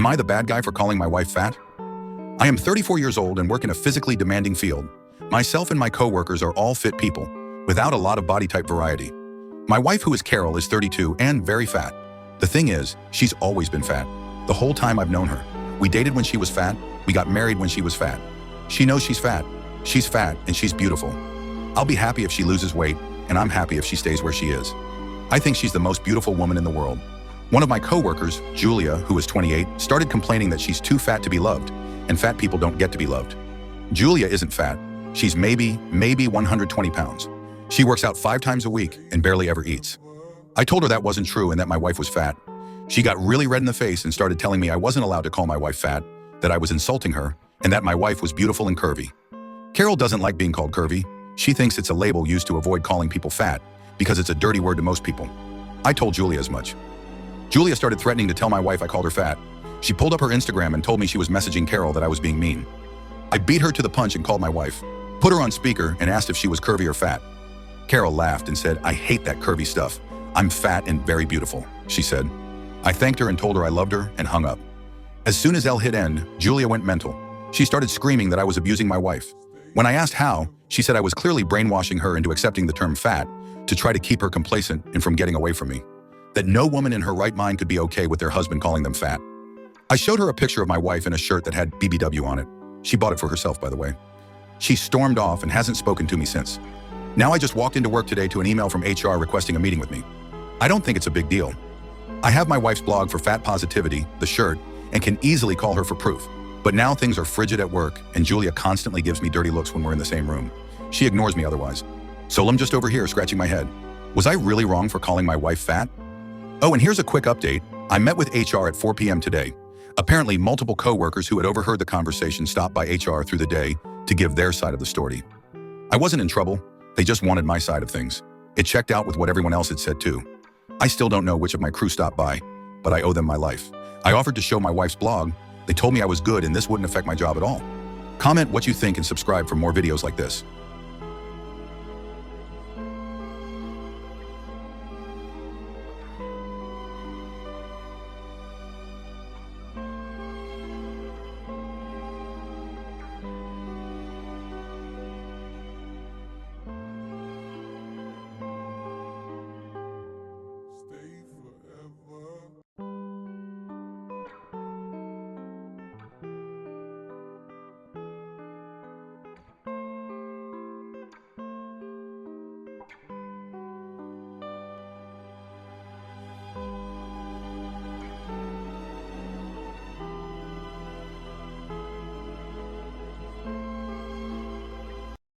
Am I the bad guy for calling my wife fat? I am 34 years old and work in a physically demanding field. Myself and my coworkers are all fit people, without a lot of body type variety. My wife, who is Carol, is 32 and very fat. The thing is, she's always been fat. The whole time I've known her. We dated when she was fat, we got married when she was fat. She knows she's fat, and she's beautiful. I'll be happy if she loses weight, and I'm happy if she stays where she is. I think she's the most beautiful woman in the world. One of my coworkers, Julia, who is 28, started complaining that she's too fat to be loved, and fat people don't get to be loved. Julia isn't fat. She's maybe 120 pounds. She works out 5 times a week and barely ever eats. I told her that wasn't true and that my wife was fat. She got really red in the face and started telling me I wasn't allowed to call my wife fat, that I was insulting her, and that my wife was beautiful and curvy. Carol doesn't like being called curvy. She thinks it's a label used to avoid calling people fat because it's a dirty word to most people. I told Julia as much. Julia started threatening to tell my wife I called her fat. She pulled up her Instagram and told me she was messaging Carol that I was being mean. I beat her to the punch and called my wife, put her on speaker and asked if she was curvy or fat. Carol laughed and said, "I hate that curvy stuff. I'm fat and very beautiful," she said. I thanked her and told her I loved her and hung up. As soon as L hit end, Julia went mental. She started screaming that I was abusing my wife. When I asked how, she said I was clearly brainwashing her into accepting the term fat to try to keep her complacent and from getting away from me. That no woman in her right mind could be okay with their husband calling them fat. I showed her a picture of my wife in a shirt that had BBW on it. She bought it for herself, by the way. She stormed off and hasn't spoken to me since. Now I just walked into work today to an email from HR requesting a meeting with me. I don't think it's a big deal. I have my wife's blog for fat positivity, the shirt, and can easily call her for proof. But now things are frigid at work, and Julia constantly gives me dirty looks when we're in the same room. She ignores me otherwise. So I'm just over here scratching my head. Was I really wrong for calling my wife fat? Oh, and here's a quick update. I met with HR at 4 p.m. today. Apparently, multiple coworkers who had overheard the conversation stopped by HR through the day to give their side of the story. I wasn't in trouble. They just wanted my side of things. It checked out with what everyone else had said too. I still don't know which of my crew stopped by, but I owe them my life. I offered to show my wife's blog. They told me I was good and this wouldn't affect my job at all. Comment what you think and subscribe for more videos like this.